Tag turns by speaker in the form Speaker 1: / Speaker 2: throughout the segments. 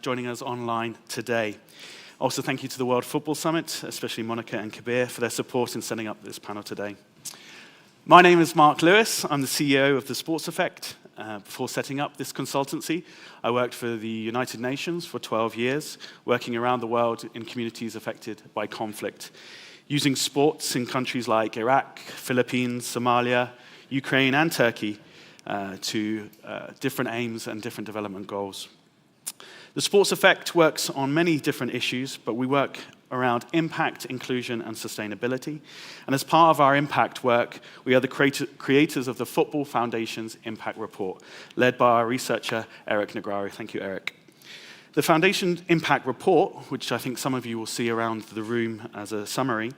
Speaker 1: joining us online today. Also, thank you to the World Football Summit, especially Monica and Kabir, for their support in setting up this panel today. My name is Mark Lewis. I'm the CEO of The Sports Effect. Before setting up this consultancy, I worked for the United Nations for 12 years, working around the world in communities affected by conflict, using sports in countries like Iraq, Philippines, Somalia, Ukraine, and Turkey to different aims and different development goals. The Sports Effect works on many different issues, but we work around impact, inclusion, and sustainability. And as part of our impact work, we are the creators of the Football Foundation's Impact Report, led by our researcher, Eric Negrari. Thank you, Eric. The Foundation Impact Report, which I think some of you will see around the room as a summary,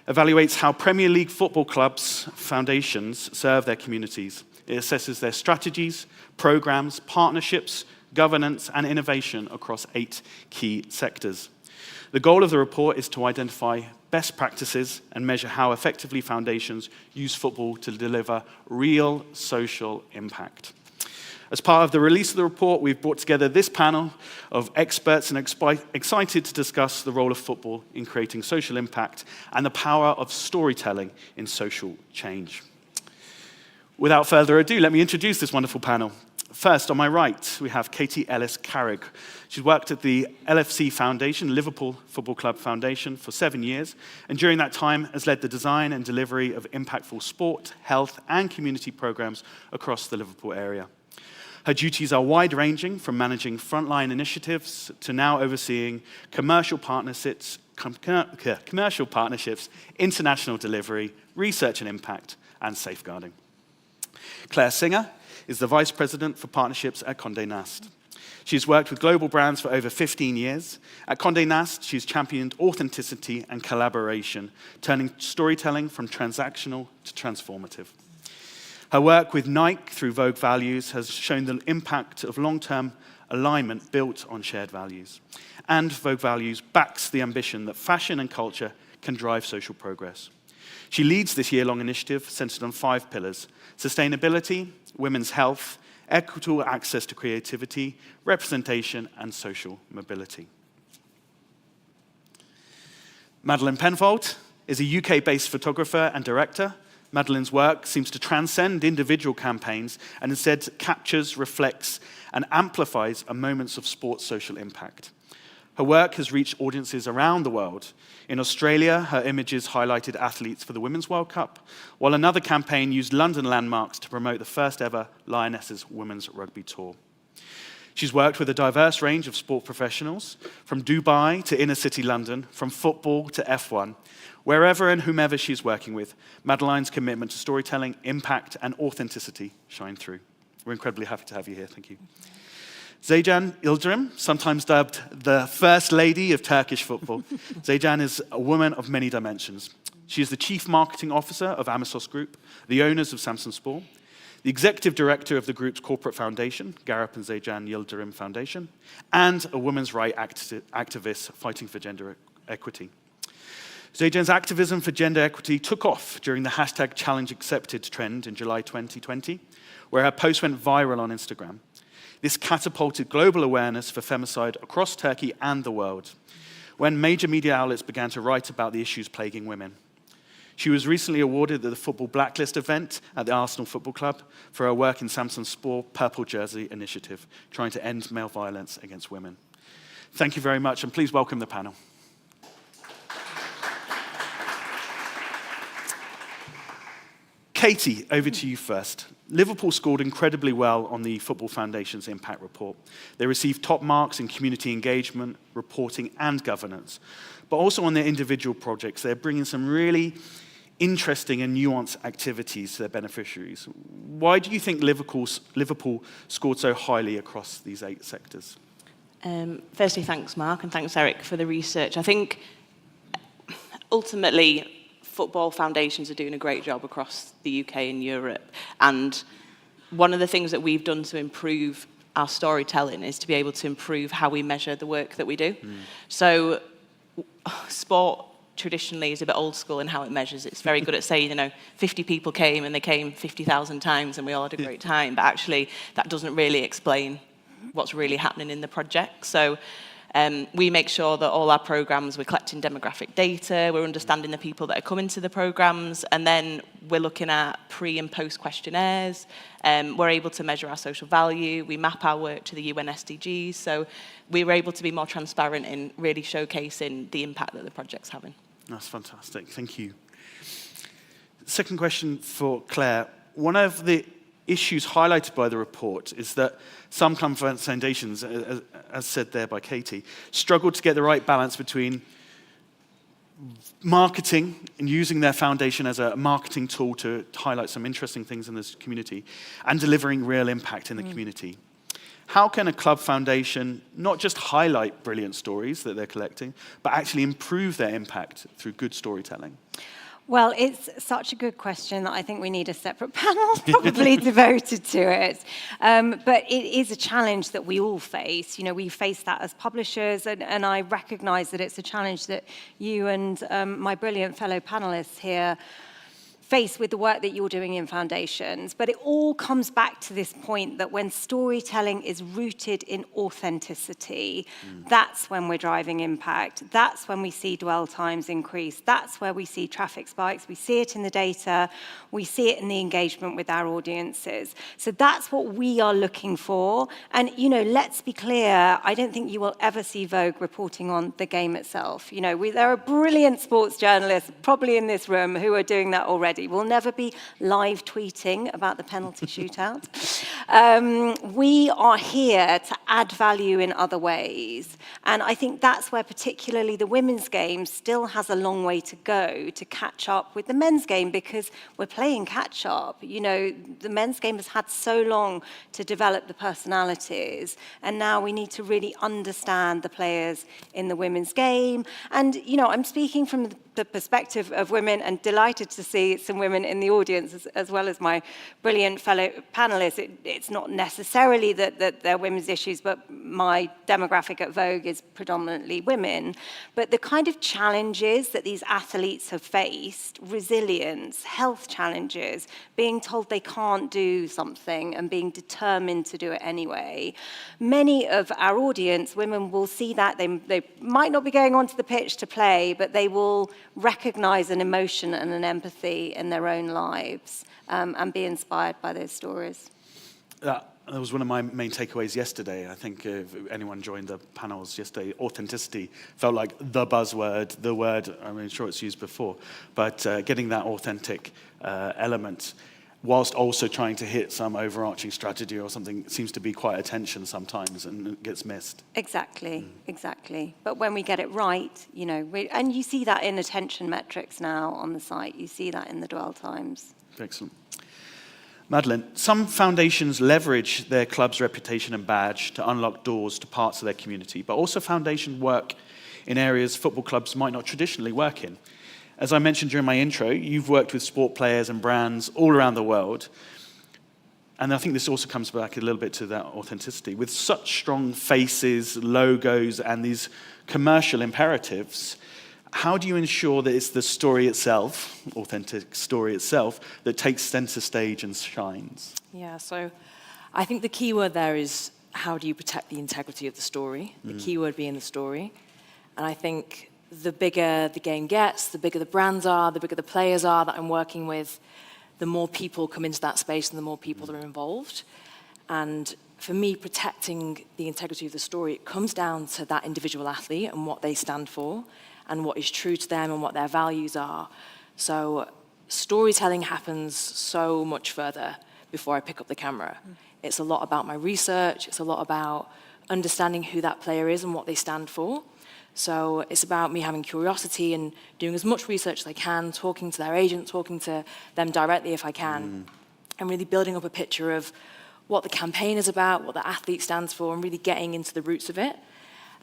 Speaker 1: evaluates how Premier League football clubs' foundations serve their communities. It assesses their strategies, programs, partnerships, governance, and innovation across 8 key sectors. The goal of the report is to identify best practices and measure how effectively foundations use football to deliver real social impact. As part of the release of the report, we've brought together this panel of experts and excited to discuss the role of football in creating social impact and the power of storytelling in social change. Without further ado, let me introduce this wonderful panel. First, on my right, we have Katie Ellis Carrigg. She's worked at the LFC Foundation, Liverpool Football Club Foundation, for 7 years, and during that time has led the design and delivery of impactful sport, health, and community programs across the Liverpool area. Her duties are wide-ranging, from managing frontline initiatives to now overseeing commercial partnerships, international delivery, research and impact, and safeguarding. Claire Singer is the Vice President for Partnerships at Condé Nast. She's worked with global brands for over 15 years. At Condé Nast, she's championed authenticity and collaboration, turning storytelling from transactional to transformative. Her work with Nike through Vogue Values has shown the impact of long-term alignment built on shared values. And Vogue Values backs the ambition that fashion and culture can drive social progress. She leads this year-long initiative centered on 5 pillars: sustainability, women's health, equitable access to creativity, representation, and social mobility. Madeleine Penfold is a UK-based photographer and director. Madeleine's work seems to transcend individual campaigns and instead captures, reflects, and amplifies a moments of sports social impact. Her work has reached audiences around the world. In Australia, her images highlighted athletes for the Women's World Cup, while another campaign used London landmarks to promote the first ever Lionesses Women's Rugby Tour. She's worked with a diverse range of sport professionals, from Dubai to inner city London, from football to F1. Wherever and whomever she's working with, Madeleine's commitment to storytelling, impact, and authenticity shine through. We're incredibly happy to have you here. Thank you. Zeycan Yildirim, sometimes dubbed the First Lady of Turkish football. Zeycan is a woman of many dimensions. She is the Chief Marketing Officer of Amisos Group, the owners of Samsunspor, the Executive Director of the group's corporate foundation, Garip and Zeycan Yildirim Foundation, and a women's rights activist fighting for gender equity. Zeycan's activism for gender equity took off during the #ChallengeAccepted trend in July 2020, where her post went viral on Instagram. This catapulted global awareness for femicide across Turkey and the world, when major media outlets began to write about the issues plaguing women. She was recently awarded the Football Blacklist event at the Arsenal Football Club for her work in Samsunspor Purple Jersey Initiative, trying to end male violence against women. Thank you very much, and please welcome the panel. Katie, over to you first. Liverpool scored incredibly well on the Football Foundation's Impact Report. They received top marks in community engagement, reporting, and governance. But also on their individual projects, they're bringing some really interesting and nuanced activities to their beneficiaries. Why do you think Liverpool scored so highly across these 8 sectors?
Speaker 2: Firstly, thanks, Mark, and thanks, Eric, for the research. I think ultimately, football foundations are doing a great job across the UK and Europe. And one of the things that we've done to improve our storytelling is to be able to improve how we measure the work that we do. So sport traditionally is a bit old school in how it measures. It's very good at saying, 50 people came and they came 50,000 times and we all had a great time. But actually, that doesn't really explain what's really happening in the project. So we make sure that all our programs, we're collecting demographic data, we're understanding the people that are coming to the programs, and then we're looking at pre and post questionnaires. We're able to measure our social value. We map our work to the UN SDGs. So we were able to be more transparent in really showcasing the impact that the project's having.
Speaker 1: That's fantastic. Thank you. Second question for Claire. One of the issues highlighted by the report is that some club foundations, as said there by Katie, struggle to get the right balance between marketing and using their foundation as a marketing tool to highlight some interesting things in this community and delivering real impact in the community. How can a club foundation not just highlight brilliant stories that they're collecting, but actually improve their impact through good storytelling?
Speaker 3: Well, it's such a good question that I think we need a separate panel probably devoted to it. But it is a challenge that we all face. You know, we face that as publishers, and I recognise that it's a challenge that you and my brilliant fellow panellists here face with the work that you're doing in foundations. But it all comes back to this point that when storytelling is rooted in authenticity, that's when we're driving impact. That's when we see dwell times increase. That's where we see traffic spikes. We see it in the data. We see it in the engagement with our audiences. So that's what we are looking for. And, you know, let's be clear, I don't think you will ever see Vogue reporting on the game itself. You know, there are brilliant sports journalists probably in this room who are doing that already. We'll never be live tweeting about the penalty shootout. We are here to add value in other ways. And I think that's where particularly the women's game still has a long way to go to catch up with the men's game, because we're playing catch up. You know, the men's game has had so long to develop the personalities, and now we need to really understand the players in the women's game. And, you know, I'm speaking from the perspective of women, and delighted to see some women in the audience as well as my brilliant fellow panelists. It's not necessarily that they're women's issues, but my demographic at Vogue is predominantly women. But the kind of challenges that these athletes have faced, resilience, health challenges, being told they can't do something and being determined to do it anyway. Many of our audience, women, will see that. They might not be going onto the pitch to play, but they will recognize an emotion and an empathy in their own lives and be inspired by those stories.
Speaker 1: That was one of my main takeaways yesterday. I think if anyone joined the panels yesterday, authenticity felt like the buzzword, the word, I'm sure it's used before, but getting that authentic element whilst also trying to hit some overarching strategy or something seems to be quite a tension sometimes and it gets missed.
Speaker 3: Exactly. But when we get it right, you know, and you see that in attention metrics now on the site, you see that in the dwell times.
Speaker 1: Excellent. Madeleine, some foundations leverage their club's reputation and badge to unlock doors to parts of their community, but also foundations work in areas football clubs might not traditionally work in. As I mentioned during my intro, you've worked with sport players and brands all around the world. And I think this also comes back a little bit to that authenticity. With such strong faces, logos, and these commercial imperatives, how do you ensure that it's the story itself, authentic story itself, that takes center stage and shines?
Speaker 4: Yeah, so I think the key word there is how do you protect the integrity of the story, the key word being the story. And I think the bigger the game gets, the bigger the brands are, the bigger the players are that I'm working with, the more people come into that space and the more people that are involved. And for me, protecting the integrity of the story, it comes down to that individual athlete and what they stand for and what is true to them and what their values are. So storytelling happens so much further before I pick up the camera. It's a lot about my research. It's a lot about understanding who that player is and what they stand for. So it's about me having curiosity and doing as much research as I can, talking to their agent, talking to them directly if I can, and really building up a picture of what the campaign is about, what the athlete stands for, and really getting into the roots of it.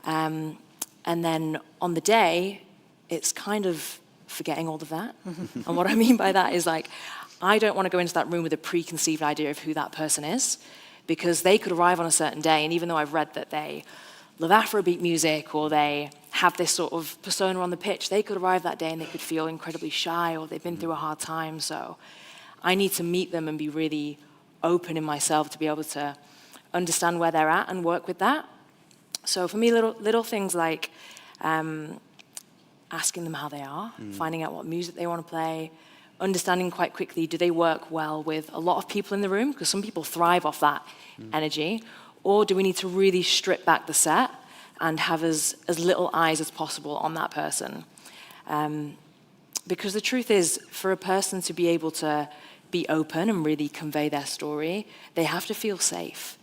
Speaker 4: And then on the day, it's kind of forgetting all of that. And what I mean by that is, like, I don't want to go into that room with a preconceived idea of who that person is, because they could arrive on a certain day, and even though I've read that they love Afrobeat music or they have this sort of persona on the pitch, they could arrive that day and they could feel incredibly shy or they've been through a hard time. So I need to meet them and be really open in myself to be able to understand where they're at and work with that. So for me, little things like asking them how they are, finding out what music they want to play, understanding quite quickly, do they work well with a lot of people in the room? Because some people thrive off that energy. Or do we need to really strip back the set and have as little eyes as possible on that person? Because the truth is, for a person to be able to be open and really convey their story, they have to feel safe.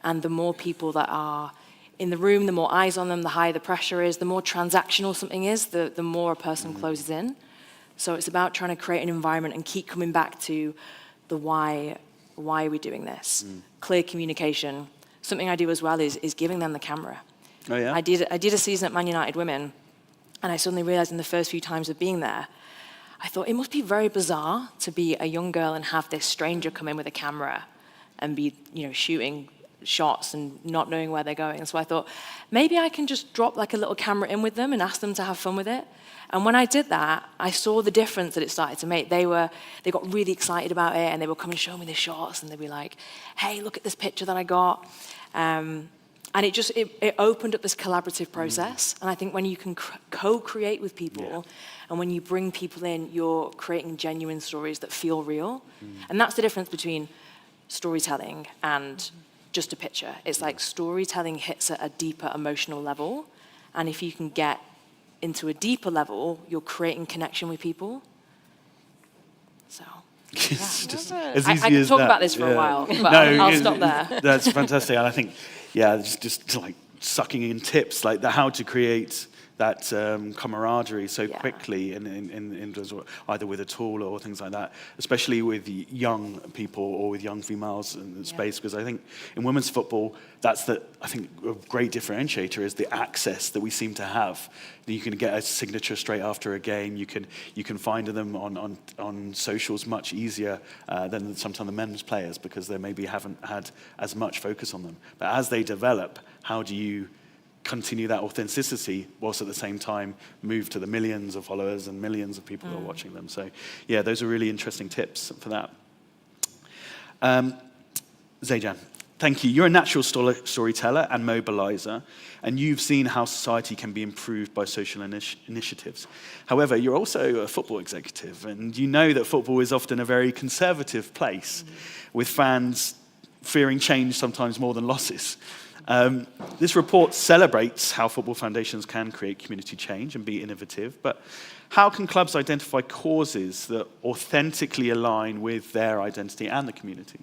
Speaker 4: And the more people that are in the room, the more eyes on them, the higher the pressure is, the more transactional something is, the more a person closes in. So it's about trying to create an environment and keep coming back to the why are we doing this? Clear communication. Something I do as well is giving them the camera.
Speaker 1: Oh, yeah?
Speaker 4: I did a season at Man United Women, and I suddenly realized in the first few times of being there, I thought it must be very bizarre to be a young girl and have this stranger come in with a camera and be, shooting shots and not knowing where they're going. And so I thought, maybe I can just drop like a little camera in with them and ask them to have fun with it. And when I did that, I saw the difference that it started to make. They got really excited about it, and they would come and show me the shots, and they'd be like, hey, look at this picture that I got. And it opened up this collaborative process. And I think when you can co-create with people, and when you bring people in, you're creating genuine stories that feel real. And that's the difference between storytelling and just a picture. It's like storytelling hits at a deeper emotional level. And if you can get into a deeper level, you're creating connection with people. So
Speaker 1: It's just
Speaker 4: I
Speaker 1: as easy
Speaker 4: could
Speaker 1: as
Speaker 4: talk
Speaker 1: that.
Speaker 4: about this for a while, but
Speaker 1: No,
Speaker 4: I'll stop there.
Speaker 1: That's fantastic. And I think, just like sucking in tips, like how to create that camaraderie so quickly in either with a tool or things like that, especially with young people or with young females in the space, because I think in women's football, that's a great differentiator is the access that we seem to have. You can get a signature straight after a game. You can find them on socials much easier than sometimes the men's players, because they maybe haven't had as much focus on them. But as they develop, how do you continue that authenticity whilst at the same time move to the millions of followers and millions of people who are watching them? So those are really interesting tips for that. Zeycan, thank you. You're a natural storyteller and mobilizer, and you've seen how society can be improved by social initiatives. However, you're also a football executive, and you know that football is often a very conservative place, with fans fearing change sometimes more than losses. This report celebrates how football foundations can create community change and be innovative, but how can clubs identify causes that authentically align with their identity and the community?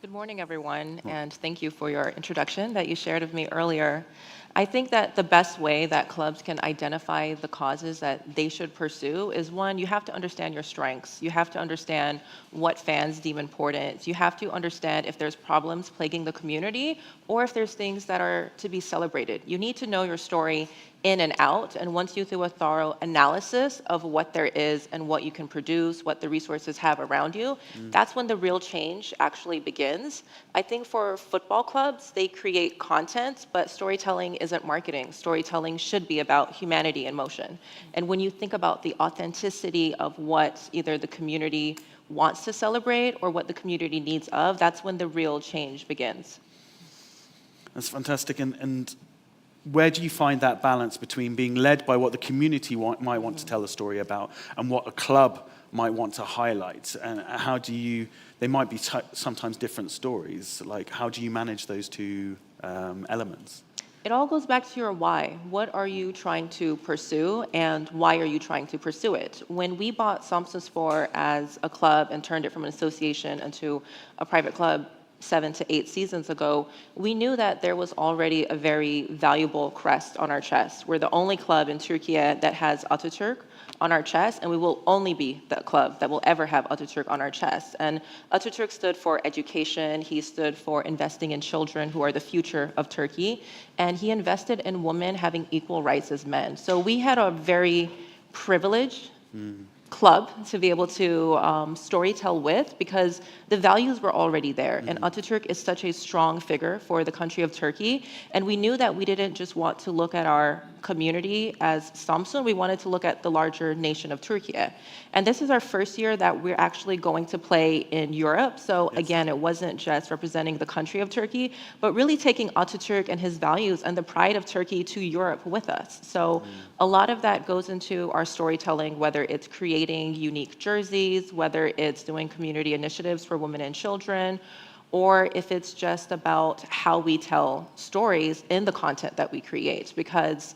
Speaker 5: Good morning, everyone, and thank you for your introduction that you shared with me earlier. I think that the best way that clubs can identify the causes that they should pursue is, one, you have to understand your strengths. You have to understand what fans deem important. You have to understand if there's problems plaguing the community or if there's things that are to be celebrated. You need to know your story in and out, and once you do a thorough analysis of what there is and what you can produce, what the resources have around you, that's when the real change actually begins. I think for football clubs, they create content, but storytelling isn't marketing. Storytelling should be about humanity in motion. And when you think about the authenticity of what either the community wants to celebrate or what the community needs of, that's when the real change begins.
Speaker 1: That's fantastic. And where do you find that balance between being led by what the community might want to tell a story about and what a club might want to highlight? And how do you, they might be sometimes different stories, like how do you manage those two elements?
Speaker 5: It all goes back to your why. What are you trying to pursue, and why are you trying to pursue it? When we bought Samsunspor as a club and turned it from an association into a private club 7 to 8 seasons ago, we knew that there was already a very valuable crest on our chest. We're the only club in Turkey that has Atatürk on our chest, and we will only be the club that will ever have Atatürk on our chest. And Atatürk stood for education, he stood for investing in children who are the future of Turkey, and he invested in women having equal rights as men. So we had a very privileged club to be able to storytell with, because the values were already there. And Atatürk is such a strong figure for the country of Turkey. And we knew that we didn't just want to look at our community as Samsun, we wanted to look at the larger nation of Turkey. And this is our first year that we're actually going to play in Europe. So again, it wasn't just representing the country of Turkey, but really taking Ataturk and his values and the pride of Turkey to Europe with us. So a lot of that goes into our storytelling, whether it's creating unique jerseys, whether it's doing community initiatives for women and children, or if it's just about how we tell stories in the content that we create, because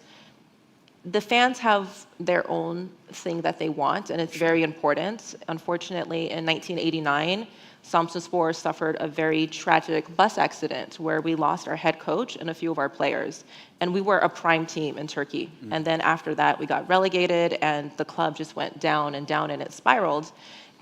Speaker 5: the fans have their own thing that they want, and it's very important. Unfortunately, in 1989, Samsunspor suffered a very tragic bus accident where we lost our head coach and a few of our players. And we were a prime team in Turkey. And then after that, we got relegated, and the club just went down, and it spiraled.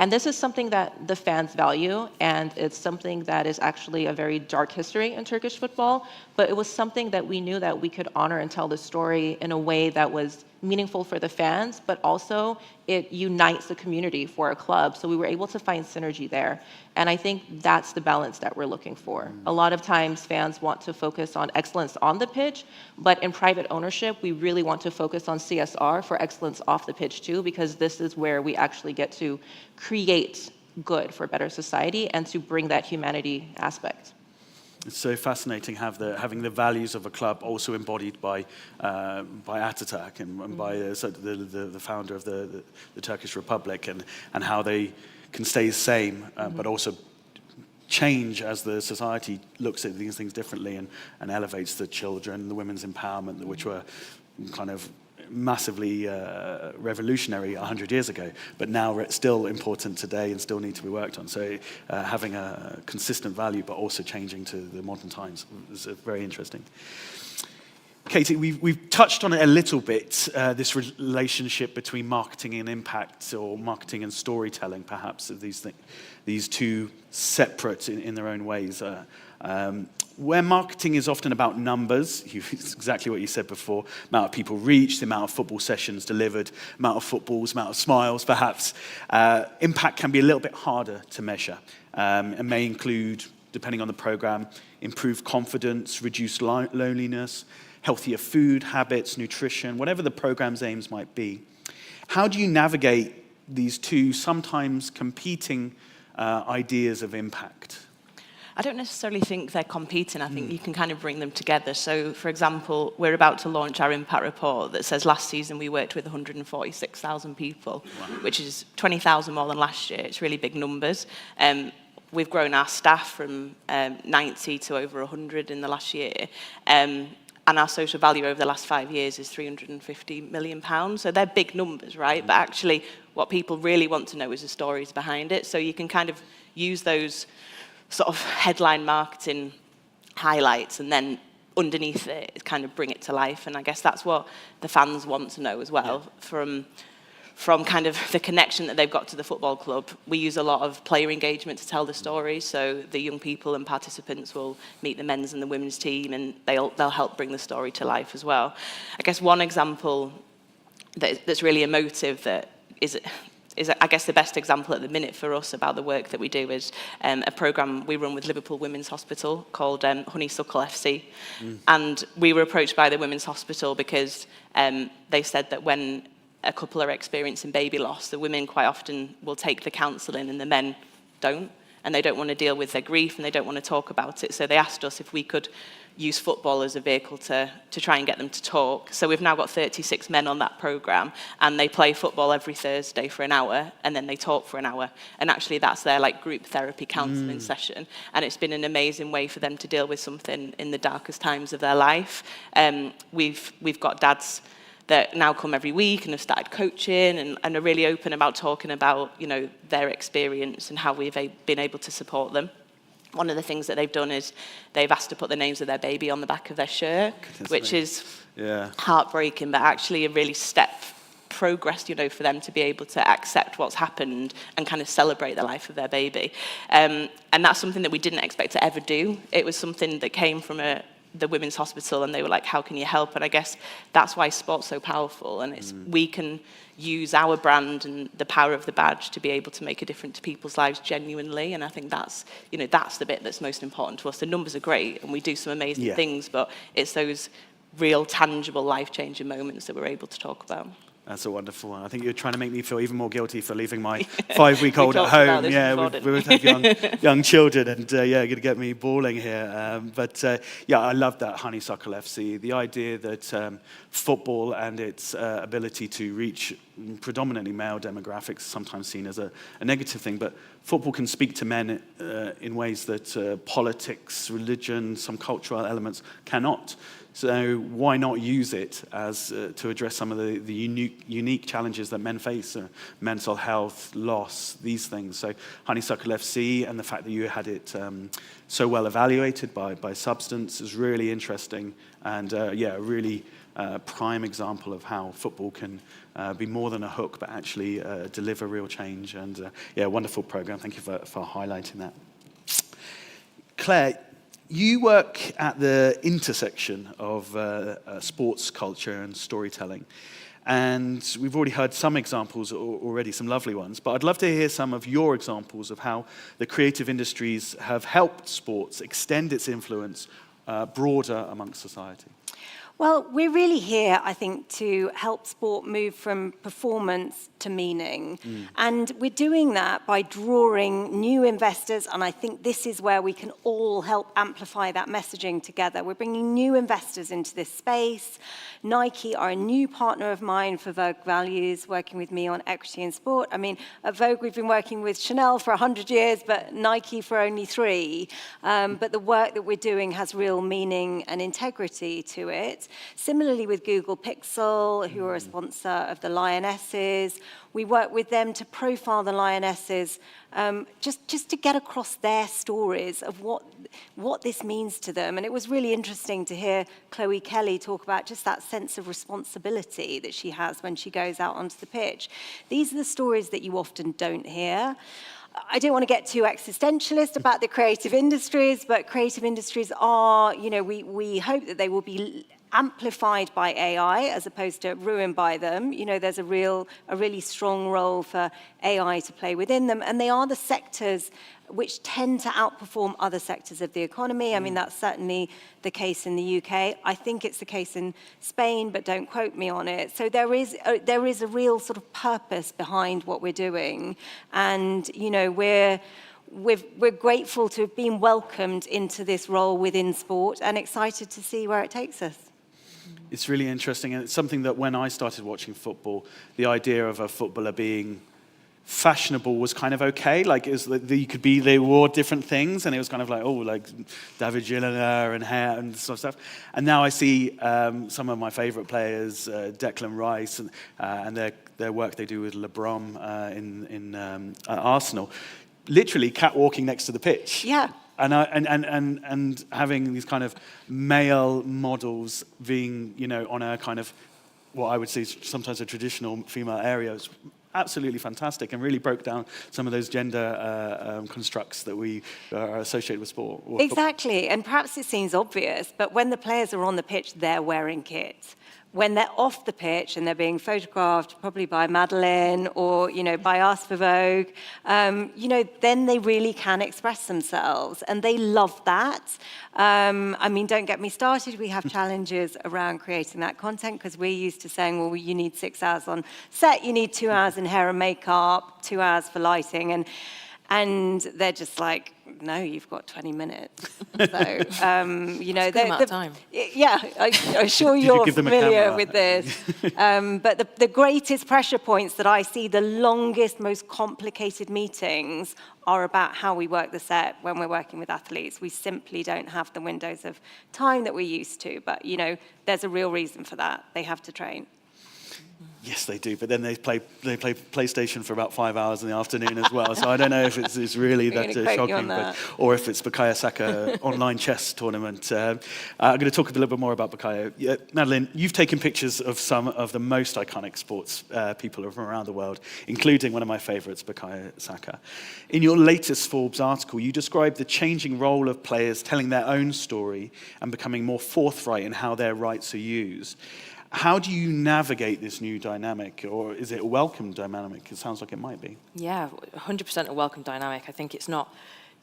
Speaker 5: And this is something that the fans value, and it's something that is actually a very dark history in Turkish football, but it was something that we knew that we could honor and tell the story in a way that was meaningful for the fans, but also it unites the community for a club. So we were able to find synergy there. And I think that's the balance that we're looking for. A lot of times fans want to focus on excellence on the pitch, but in private ownership, we really want to focus on CSR for excellence off the pitch too, because this is where we actually get to create good for a better society and to bring that humanity aspect.
Speaker 1: It's so fascinating having the values of a club also embodied by Ataturk and by the founder of the Turkish Republic, and how they can stay the same, but also change as the society looks at these things differently and elevates the children, the women's empowerment, which were kind of massively revolutionary 100 years ago, but now still important today and still need to be worked on. So having a consistent value, but also changing to the modern times is very interesting. Katie, we've touched on it a little bit, this relationship between marketing and impact, or marketing and storytelling, perhaps, of these two separate in their own ways. Where marketing is often about numbers, it's exactly what you said before, amount of people reached, the amount of football sessions delivered, amount of footballs, amount of smiles, perhaps. Impact can be a little bit harder to measure, and may include, depending on the program, improved confidence, reduced loneliness, healthier food habits, nutrition, whatever the program's aims might be. How do you navigate these two sometimes competing ideas of impact?
Speaker 2: I don't necessarily think they're competing. I think you can kind of bring them together. So, for example, we're about to launch our impact report that says last season we worked with 146,000 people, which is 20,000 more than last year. It's really big numbers. We've grown our staff from 90 to over 100 in the last year. And our social value over the last 5 years is £350 million. So they're big numbers, right? But actually, what people really want to know is the stories behind it. So you can kind of use those sort of headline marketing highlights, and then underneath it kind of bring it to life. And I guess that's what the fans want to know as well, from kind of the connection that they've got to the football club. We use a lot of player engagement to tell the story, so the young people and participants will meet the men's and the women's team, and they'll help bring the story to life as well. I guess one example that's really emotive that is I guess the best example at the minute for us about the work that we do is a programme we run with Liverpool Women's Hospital called Honeysuckle FC. And we were approached by the Women's Hospital because they said that when a couple are experiencing baby loss, the women quite often will take the counselling and the men don't. And they don't want to deal with their grief and they don't want to talk about it. So they asked us if we could use football as a vehicle to try and get them to talk. So we've now got 36 men on that programme, and they play football every Thursday for an hour, and then they talk for an hour. And actually that's their like group therapy counselling session. And it's been an amazing way for them to deal with something in the darkest times of their life. We've got dads that now come every week and have started coaching and are really open about talking about, you know, their experience and how we've been able to support them. One of the things that they've done is they've asked to put the names of their baby on the back of their shirt, which is heartbreaking, but actually a really step progress, you know, for them to be able to accept what's happened and kind of celebrate the life of their baby. And that's something that we didn't expect to ever do. It was something that came from the Women's Hospital, and they were like, how can you help? And I guess that's why sport's so powerful, and it's we can use our brand and the power of the badge to be able to make a difference to people's lives genuinely. And I think that's, you know, that's the bit that's most important to us. The numbers are great and we do some amazing things, but it's those real, tangible, life-changing moments that we're able to talk about.
Speaker 1: That's a wonderful one. I think you're trying to make me feel even more guilty for leaving my 5-week-old at
Speaker 2: talked about
Speaker 1: home.
Speaker 2: this
Speaker 1: Yeah,
Speaker 2: before,
Speaker 1: we
Speaker 2: didn't
Speaker 1: both have young children, and going to get me bawling here. Yeah, I love that Honeysuckle FC. The idea that football and its ability to reach predominantly male demographics is sometimes seen as a negative thing, but football can speak to men in ways that politics, religion, some cultural elements cannot. So why not use it as to address some of the unique challenges that men face, mental health, loss, these things. So Honeysuckle FC and the fact that you had it so well evaluated by Substance is really interesting, and a really prime example of how football can be more than a hook, but actually deliver real change. And wonderful program. Thank you for highlighting that. Claire, you work at the intersection of sports culture and storytelling. And we've already heard some examples already, some lovely ones. But I'd love to hear some of your examples of how the creative industries have helped sports extend its influence broader amongst society.
Speaker 3: Well, we're really here, I think, to help sport move from performance to meaning. And we're doing that by drawing new investors, and I think this is where we can all help amplify that messaging together. We're bringing new investors into this space. Nike are a new partner of mine for Vogue Values, working with me on equity in sport. I mean, at Vogue, we've been working with Chanel for 100 years, but Nike for only 3. But the work that we're doing has real meaning and integrity to it. Similarly with Google Pixel, who are a sponsor of the Lionesses, we work with them to profile the Lionesses, just to get across their stories of what this means to them. And it was really interesting to hear Chloe Kelly talk about just that sense of responsibility that she has when she goes out onto the pitch. These are the stories that you often don't hear. I don't want to get too existentialist about the creative industries, but creative industries are, we hope that they will be amplified by AI as opposed to ruined by them. There's a really strong role for AI to play within them, and they are the sectors which tend to outperform other sectors of the economy. I mean, that's certainly the case in the UK. I think it's the case in Spain, but don't quote me on it. So there is a real sort of purpose behind what we're doing, and we're grateful to have been welcomed into this role within sport and excited to see where it takes us.
Speaker 1: It's really interesting, and it's something that when I started watching football, the idea of a footballer being fashionable was kind of okay. Like, it was, they wore different things, and it was kind of like, like David Gilliner and hair and sort of stuff. And now I see some of my favorite players, Declan Rice, and their work they do with LeBron in Arsenal, literally catwalking next to the pitch.
Speaker 3: Yeah.
Speaker 1: And having these kind of male models being, on a kind of what I would say is sometimes a traditional female area is absolutely fantastic, and really broke down some of those gender constructs that we are associated with sport.
Speaker 3: Exactly, and perhaps it seems obvious, but when the players are on the pitch, they're wearing kit. When they're off the pitch and they're being photographed, probably by Madeleine or, by us for Vogue, then they really can express themselves, and they love that. I mean, don't get me started. We have challenges around creating that content, because we're used to saying, well, you need 6 hours on set, you need 2 hours in hair and makeup, 2 hours for lighting, and they're just like, no, you've got 20 minutes. So,
Speaker 4: That's a good amount of time.
Speaker 3: Yeah, I'm sure you're familiar with this. But the greatest pressure points that I see, the longest, most complicated meetings are about how we work the set when we're working with athletes. We simply don't have the windows of time that we used to. But, there's a real reason for that. They have to train.
Speaker 1: Yes, they do. But then they play PlayStation for about 5 hours in the afternoon as well. So I don't know if it's really that shocking, or if it's Bukayo Saka online chess tournament. I'm going to talk a little bit more about Bukayo. Madeleine, you've taken pictures of some of the most iconic sports people from around the world, including one of my favourites, Bukayo Saka. In your latest Forbes article, you describe the changing role of players telling their own story and becoming more forthright in how their rights are used. How do you navigate this new dynamic, or is it a welcome dynamic? It sounds like it might be.
Speaker 4: Yeah, 100% a welcome dynamic. I think it's not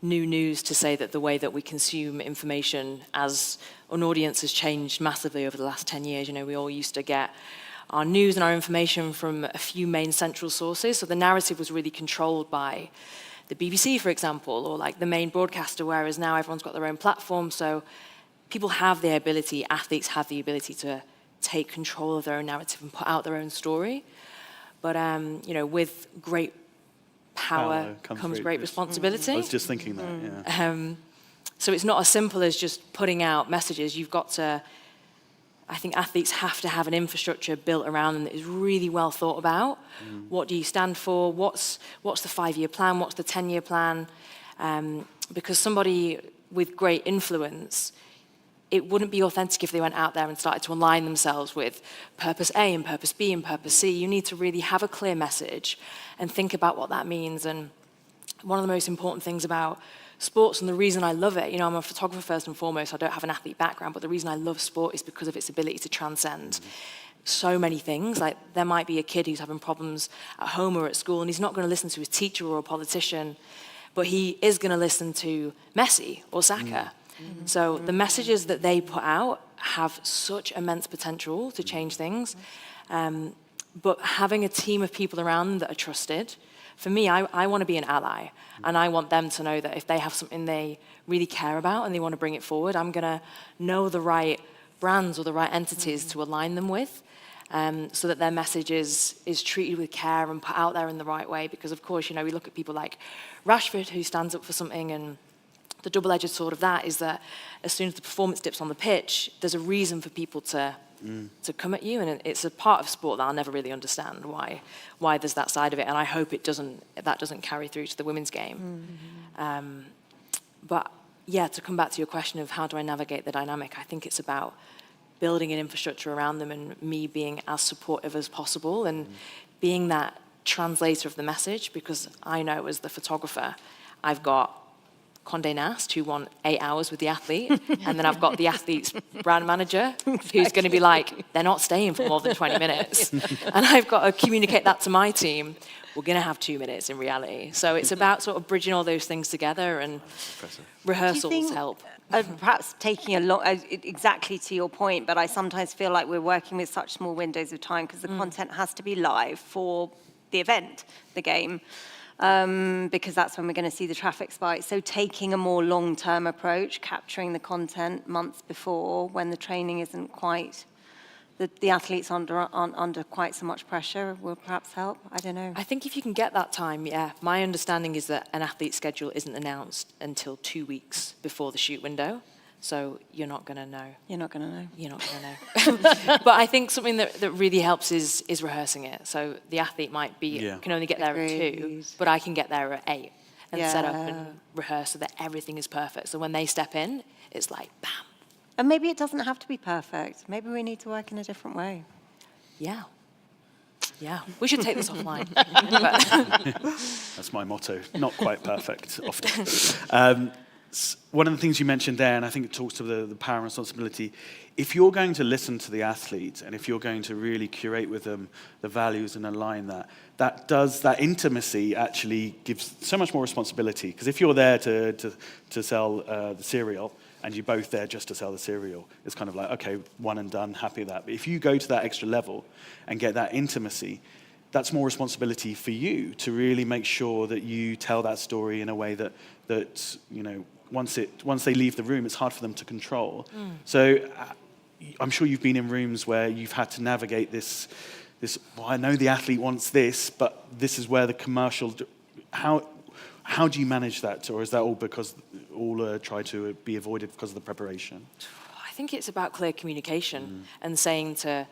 Speaker 4: new news to say that the way that we consume information as an audience has changed massively over the last 10 years. We all used to get our news and our information from a few main central sources. So the narrative was really controlled by the BBC, for example, or like the main broadcaster, whereas now everyone's got their own platform. So people have the ability, athletes have the ability to take control of their own narrative and put out their own story. But, with great power comes great responsibility.
Speaker 1: I was just thinking that, yeah.
Speaker 4: So it's not as simple as just putting out messages. You've got to, I think athletes have to have an infrastructure built around them that is really well thought about. What do you stand for? What's the 5-year plan? What's the 10-year plan? Because somebody with great influence, it wouldn't be authentic if they went out there and started to align themselves with purpose A and purpose B and purpose C. You need to really have a clear message and think about what that means. And one of the most important things about sports, and the reason I love it, I'm a photographer first and foremost, I don't have an athlete background, but the reason I love sport is because of its ability to transcend so many things. Like, there might be a kid who's having problems at home or at school, and he's not going to listen to his teacher or a politician, but he is going to listen to Messi or Saka. So the messages that they put out have such immense potential to change things. But having a team of people around them that are trusted, for me, I want to be an ally, and I want them to know that if they have something they really care about and they want to bring it forward, I'm going to know the right brands or the right entities to align them with, so that their message is treated with care and put out there in the right way. Because, of course, we look at people like Rashford, who stands up for something, and the double-edged sword of that is that as soon as the performance dips on the pitch, there's a reason for people to come at you, and it's a part of sport that I'll never really understand why there's that side of it, and I hope that doesn't carry through to the women's game. But yeah, to come back to your question of how do I navigate the dynamic, I think it's about building an infrastructure around them and me being as supportive as possible and being that translator of the message, because I know as the photographer, I've got Condé Nast, who won 8 hours with the athlete, and then I've got the athlete's brand manager, who's going to be like, they're not staying for more than 20 minutes. And I've got to communicate that to my team. We're going to have 2 minutes in reality. So it's about sort of bridging all those things together, and rehearsals help.
Speaker 3: Perhaps taking exactly to your point, but I sometimes feel like we're working with such small windows of time because the content has to be live for the event, the game. Because that's when we're going to see the traffic spike. So taking a more long-term approach, capturing the content months before when the training isn't quite, the athletes aren't under quite so much pressure will perhaps help. I don't know.
Speaker 4: I think if you can get that time, yeah. My understanding is that an athlete's schedule isn't announced until 2 weeks before the shoot window. So you're not going to know.
Speaker 3: You're not going to know.
Speaker 4: You're not going to know. But I think something that really helps is rehearsing it. So the athlete might can only get there at 2, but I can get there at 8 and set up and rehearse so that everything is perfect. So when they step in, it's like, bam.
Speaker 3: And maybe it doesn't have to be perfect. Maybe we need to work in a different way.
Speaker 4: Yeah. Yeah. We should take this offline.
Speaker 1: That's my motto. Not quite perfect, often. One of the things you mentioned there, and I think it talks to the power and responsibility, if you're going to listen to the athlete and if you're going to really curate with them the values and align that intimacy actually gives so much more responsibility. Because if you're there to sell the cereal and you're both there just to sell the cereal, it's kind of like, okay, one and done, happy with that. But if you go to that extra level and get that intimacy, that's more responsibility for you to really make sure that you tell that story in a way that once they leave the room, it's hard for them to control. So I'm sure you've been in rooms where you've had to navigate this. Well, I know the athlete wants this, but this is where the commercial. How do you manage that, or is that all try to be avoided because of the preparation?
Speaker 4: I think it's about clear communication and saying to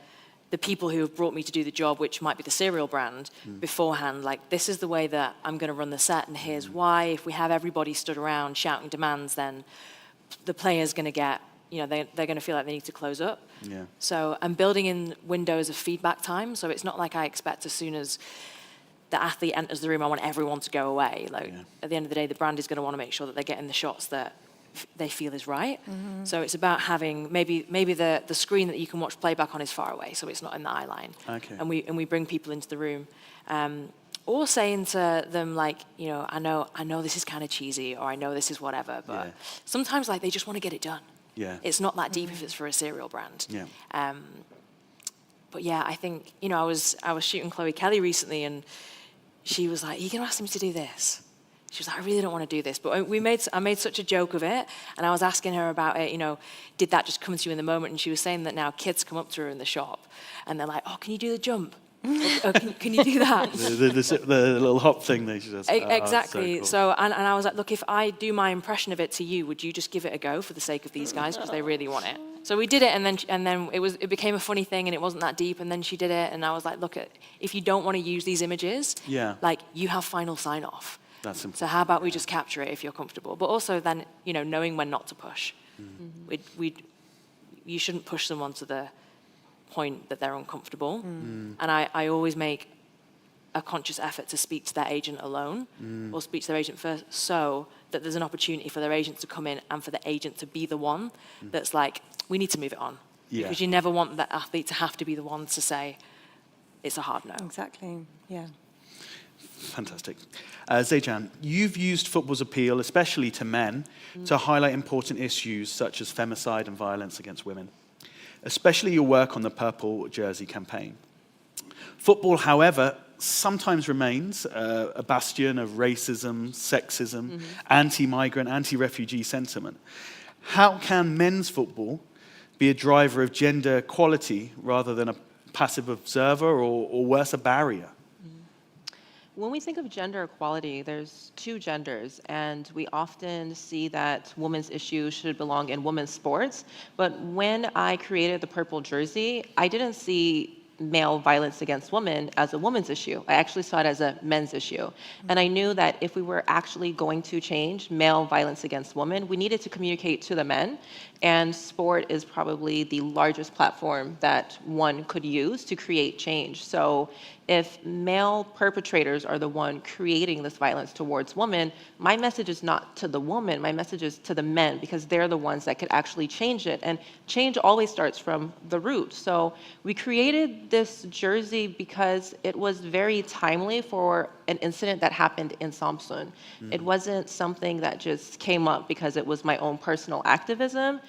Speaker 4: the people who have brought me to do the job, which might be the cereal brand, beforehand, like, this is the way that I'm going to run the set, and here's why. If we have everybody stood around shouting demands, then the player's going to get, they're going to feel like they need to close up.
Speaker 1: Yeah.
Speaker 4: So I'm building in windows of feedback time, so it's not like I expect as soon as the athlete enters the room, I want everyone to go away. At the end of the day, the brand is going to want to make sure that they're getting the shots that they feel is right. So it's about having maybe the screen that you can watch playback on is far away, so it's not in the eye line.
Speaker 1: Okay.
Speaker 4: And we bring people into the room. or saying to them like, you know, I know this is kind of cheesy, or I know this is whatever, but sometimes like they just want to get it done.
Speaker 1: Yeah.
Speaker 4: It's not that deep if it's for a cereal brand.
Speaker 1: Yeah.
Speaker 4: But yeah, I think, you know, I was shooting Chloe Kelly recently, and she was like, "Are you going to ask me to do this?" She was like, "I really don't want to do this." But I made such a joke of it, and I was asking her about it, you know, did that just come to you in the moment? And she was saying that now kids come up to her in the shop, and they're like, "Oh, can you do the jump? Or can you do that?"
Speaker 1: the little hop thing that she does.
Speaker 4: Exactly.
Speaker 1: Cool.
Speaker 4: So, and I was like, look, if I do my impression of it to you, would you just give it a go for the sake of these guys, because they really want it? So we did it, and then it became a funny thing, and it wasn't that deep. And then she did it, and I was like, look, if you don't want to use these images, like you have final sign off.
Speaker 1: That's important.
Speaker 4: So how about we just capture it if you're comfortable? But also then, you know, knowing when not to push. You shouldn't push someone to the point that they're uncomfortable. And I always make a conscious effort to speak to their agent alone, or speak to their agent first, so that there's an opportunity for their agent to come in and for the agent to be the one that's like, we need to move it on. Because you never want the athlete to have to be the one to say, it's a hard no.
Speaker 3: Exactly, yeah.
Speaker 1: Fantastic. Zeycan, you've used football's appeal, especially to men, to highlight important issues such as femicide and violence against women, especially your work on the Purple Jersey campaign. Football, however, sometimes remains a bastion of racism, sexism, anti-migrant, anti-refugee sentiment. How can men's football be a driver of gender equality rather than a passive observer, or worse, a barrier?
Speaker 5: When we think of gender equality, there's two genders, and we often see that women's issues should belong in women's sports. But when I created the purple jersey, I didn't see male violence against women as a woman's issue. I actually saw it as a men's issue. And I knew that if we were actually going to change male violence against women, we needed to communicate to the men. And sport is probably the largest platform that one could use to create change. So if male perpetrators are the one creating this violence towards women, my message is not to the woman, my message is to the men, because they're the ones that could actually change it. And change always starts from the root. So we created this jersey because it was very timely for an incident that happened in Samsun. It wasn't something that just came up because it was my own personal activism.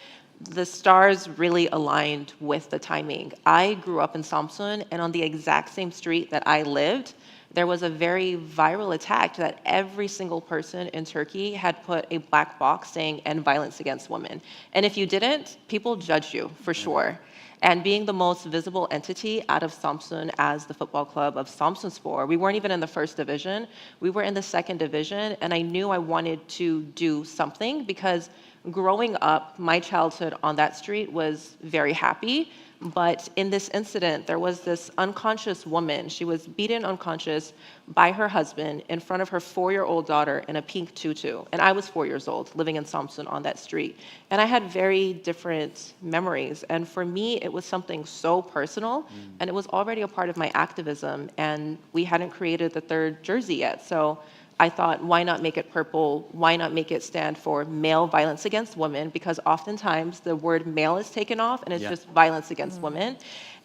Speaker 5: The stars really aligned with the timing. I grew up in Samsun, and on the exact same street that I lived, there was a very viral attack that every single person in Turkey had put a black box saying "end violence against women." And if you didn't, people judged you for sure. And being the most visible entity out of Samsun as the football club of Samsunspor, we weren't even in the first division. We were in the second division, and I knew I wanted to do something because growing up, my childhood on that street was very happy. But in this incident, there was this unconscious woman. She was beaten unconscious by her husband in front of her 4-year-old daughter in a pink tutu. And I was 4 years old, living in Samsun on that street. And I had very different memories. And for me, it was something so personal. And it was already a part of my activism. And we hadn't created the third jersey yet. So I thought, why not make it purple? Why not make it stand for male violence against women? Because oftentimes the word male is taken off, and it's just violence against women.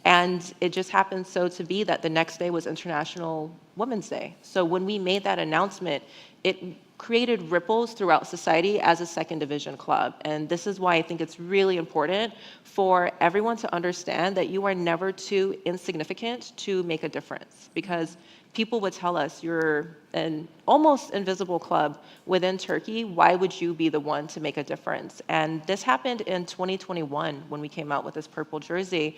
Speaker 5: And it just happened so to be that the next day was International Women's Day. So when we made that announcement, it created ripples throughout society as a second division club. And this is why I think it's really important for everyone to understand that you are never too insignificant to make a difference. Because people would tell us, you're an almost invisible club within Turkey. Why would you be the one to make a difference? And this happened in 2021 when we came out with this purple jersey.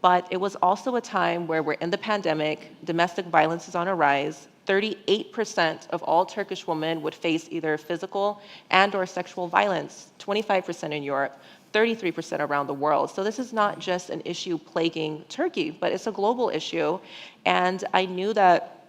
Speaker 5: But it was also a time where we're in the pandemic, domestic violence is on a rise. 38% of all Turkish women would face either physical and/or sexual violence, 25% in Europe, 33% around the world. So this is not just an issue plaguing Turkey, but it's a global issue. And I knew that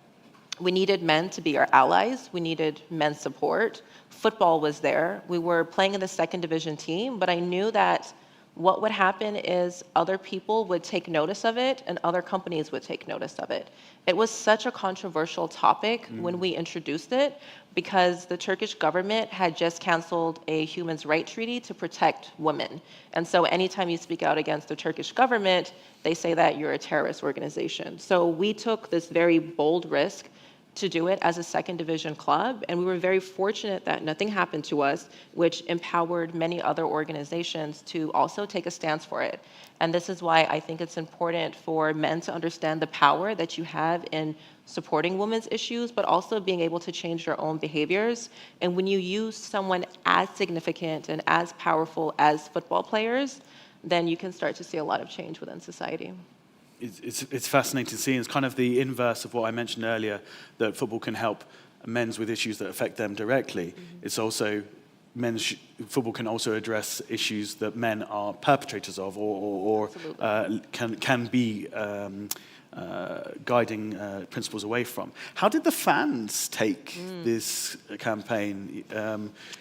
Speaker 5: we needed men to be our allies. We needed men's support. Football was there. We were playing in the second division team, but I knew that what would happen is other people would take notice of it and other companies would take notice of it. It was such a controversial topic when we introduced it because the Turkish government had just canceled a human rights treaty to protect women. And so anytime you speak out against the Turkish government, they say that you're a terrorist organization. So we took this very bold risk to do it as a second division club. And we were very fortunate that nothing happened to us, which empowered many other organizations to also take a stance for it. And this is why I think it's important for men to understand the power that you have in supporting women's issues, but also being able to change their own behaviors. And when you use someone as significant and as powerful as football players, then you can start to see a lot of change within society.
Speaker 1: It's fascinating to see. It's kind of the inverse of what I mentioned earlier, that football can help men's with issues that affect them directly. Mm-hmm. It's also football can also address issues that men are perpetrators of, or can be guiding principles away from. How did the fans take this campaign?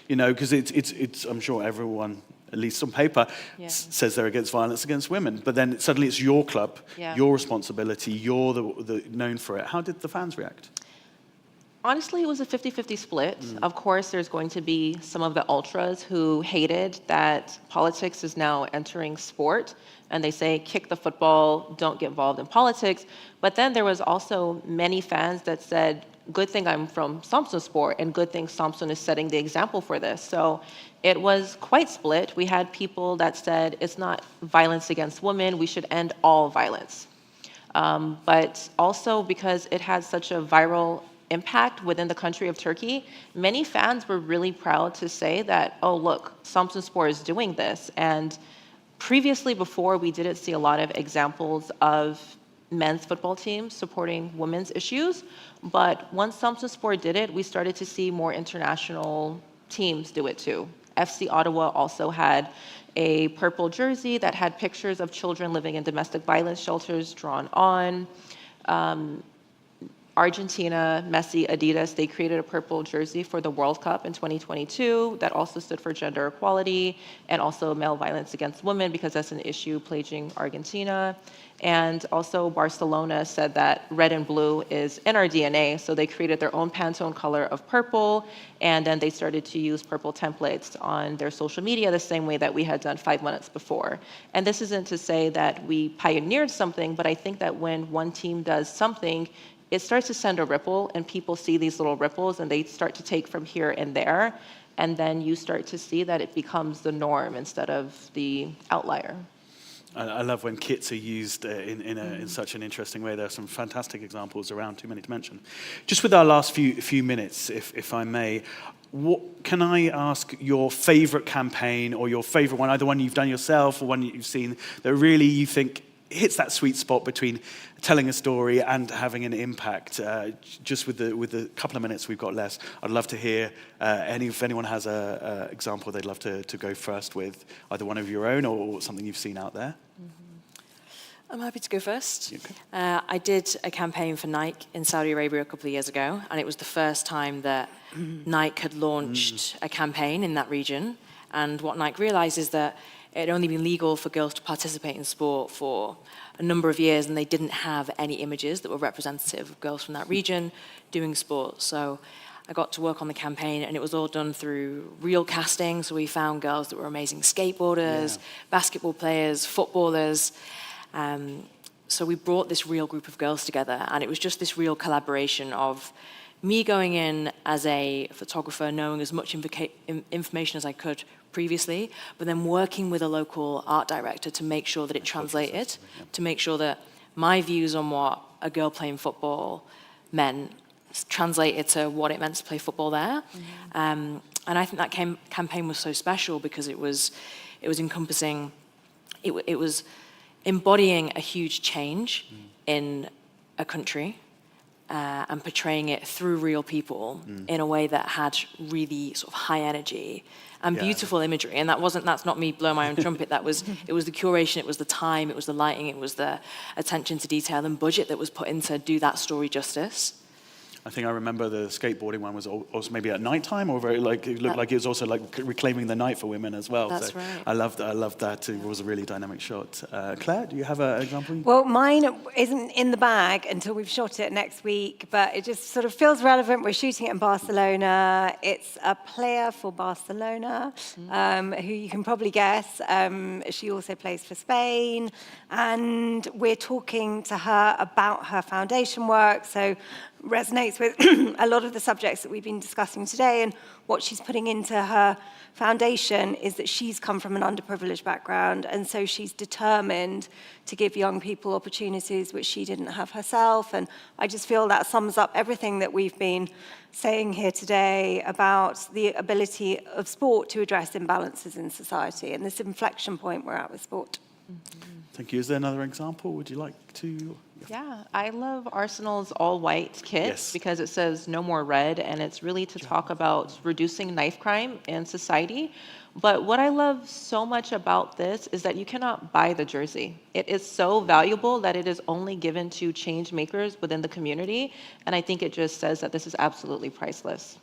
Speaker 1: Because it's I'm sure everyone, at least on paper, says they're against violence against women, but then suddenly it's your club, your responsibility, you're the known for it. How did the fans react?
Speaker 5: Honestly, it was a 50-50 split. Of course, there's going to be some of the ultras who hated that politics is now entering sport, and they say, kick the football, don't get involved in politics. But then there was also many fans that said, good thing I'm from Samsunspor, and good thing Samsun is setting the example for this. So it was quite split. We had people that said, it's not violence against women, we should end all violence. But also because it had such a viral impact within the country of Turkey, many fans were really proud to say that, oh, look, Samsunspor is doing this. And previously, before, we didn't see a lot of examples of men's football teams supporting women's issues. But once Samsunspor did it, we started to see more international teams do it too. FC Ottawa also had a purple jersey that had pictures of children living in domestic violence shelters drawn on. Argentina, Messi, Adidas, they created a purple jersey for the World Cup in 2022 that also stood for gender equality and also male violence against women, because that's an issue plaguing Argentina. And also Barcelona said that red and blue is in our DNA, so they created their own Pantone color of purple, and then they started to use purple templates on their social media the same way that we had done 5 minutes before. And this isn't to say that we pioneered something, but I think that when one team does something, it starts to send a ripple, and people see these little ripples, and they start to take from here and there, and then you start to see that it becomes the norm instead of the outlier.
Speaker 1: I love when kits are used in such an interesting way. There are some fantastic examples around, too many to mention. Just with our last few minutes, if I may, can I ask your favorite campaign or your favorite one, either one you've done yourself or one you've seen that really you think hits that sweet spot between telling a story and having an impact? Just with the couple of minutes we've got left, I'd love to hear if anyone has an example they'd love to go first with, either one of your own or something you've seen out there.
Speaker 4: I'm happy to go first.
Speaker 1: Okay.
Speaker 4: I did a campaign for Nike in Saudi Arabia a couple of years ago, and it was the first time that Nike had launched a campaign in that region. And what Nike realized is that it had only been legal for girls to participate in sport for a number of years, and they didn't have any images that were representative of girls from that region doing sport. So I got to work on the campaign, and it was all done through real casting. So we found girls that were amazing skateboarders, basketball players, footballers. So we brought this real group of girls together, and it was just this real collaboration of me going in as a photographer, knowing as much information as I could previously, but then working with a local art director to make sure that it translated, to make sure that my views on what a girl playing football meant translated to what it meant to play football there. And I think that campaign was so special because it was encompassing, it was embodying a huge change in a country and portraying it through real people in a way that had really sort of high energy and beautiful imagery. And that's not me blowing my own trumpet. It was the curation, it was the time, it was the lighting, it was the attention to detail and budget that was put in to do that story justice.
Speaker 1: I think I remember the skateboarding one was also maybe at night time, or it looked like it was also like reclaiming the night for women as well.
Speaker 4: That's
Speaker 1: so
Speaker 4: right.
Speaker 1: I loved that. It was a really dynamic shot. Claire, do you have an example?
Speaker 3: Well, mine isn't in the bag until we've shot it next week, but it just sort of feels relevant. We're shooting it in Barcelona. It's a player for Barcelona, who you can probably guess. She also plays for Spain, and we're talking to her about her foundation work. So resonates with a lot of the subjects that we've been discussing today, and what she's putting into her foundation is that she's come from an underprivileged background, and so she's determined to give young people opportunities which she didn't have herself. And I just feel that sums up everything that we've been saying here today about the ability of sport to address imbalances in society and this inflection point we're at with sport.
Speaker 1: Thank you. Is there another example? Would you like to?
Speaker 5: Yeah, I love Arsenal's all-white kit
Speaker 1: Yes.
Speaker 5: because it says no more red, and it's really to talk about reducing knife crime in society. But what I love so much about this is that you cannot buy the jersey. It is so valuable that it is only given to change makers within the community, and I think it just says that this is absolutely priceless.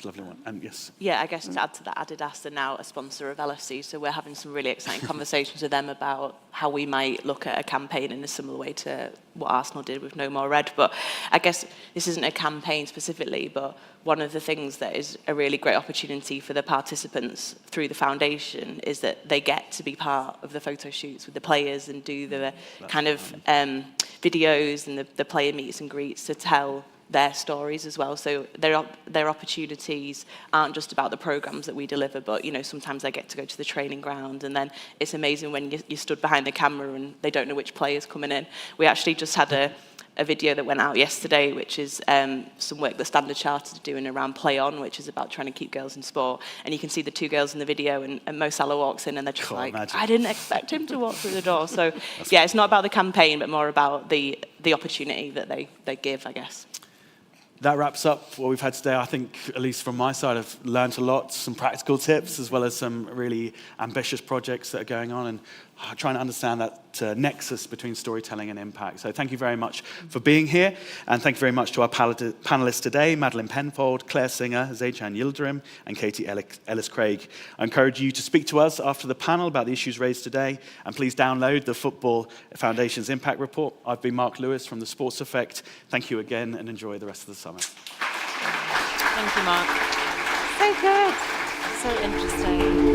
Speaker 1: Lovely one. And yes.
Speaker 2: Yeah, I guess to add to that, Adidas are now a sponsor of Ellis, so we're having some really exciting conversations with them about how we might look at a campaign in a similar way to what Arsenal did with No More Red. But I guess this isn't a campaign specifically, but one of the things that is a really great opportunity for the participants through the foundation is that they get to be part of the photo shoots with the players and do the kind of videos and the player meets and greets to tell their stories as well. So their opportunities aren't just about the programs that we deliver, but sometimes they get to go to the training ground, and then it's amazing when you stood behind the camera and they don't know which player's coming in. We actually just had a video that went out yesterday, which is some work that Standard Chartered are doing around Play On, which is about trying to keep girls in sport. And you can see the two girls in the video, and Mo Salah walks in, and they're just
Speaker 1: Imagine.
Speaker 2: I didn't expect him to walk through the door. So yeah, it's not about the campaign, but more about the opportunity that they give, I guess.
Speaker 1: That wraps up what we've had today. I think, at least from my side, I've learned a lot, some practical tips, as well as some really ambitious projects that are going on, and trying to understand that nexus between storytelling and impact. So thank you very much for being here, and thank you very much to our panelists today, Madeleine Penfold, Claire Singer, Zeycan Yildirim, and Katie Ellis Carrigg. I encourage you to speak to us after the panel about the issues raised today, and please download the Football Foundation's Impact Report. I've been Mark Lewis from the Sports Effect. Thank you again, and enjoy the rest of the summit.
Speaker 5: Thank you, Mark.
Speaker 3: So good. So interesting.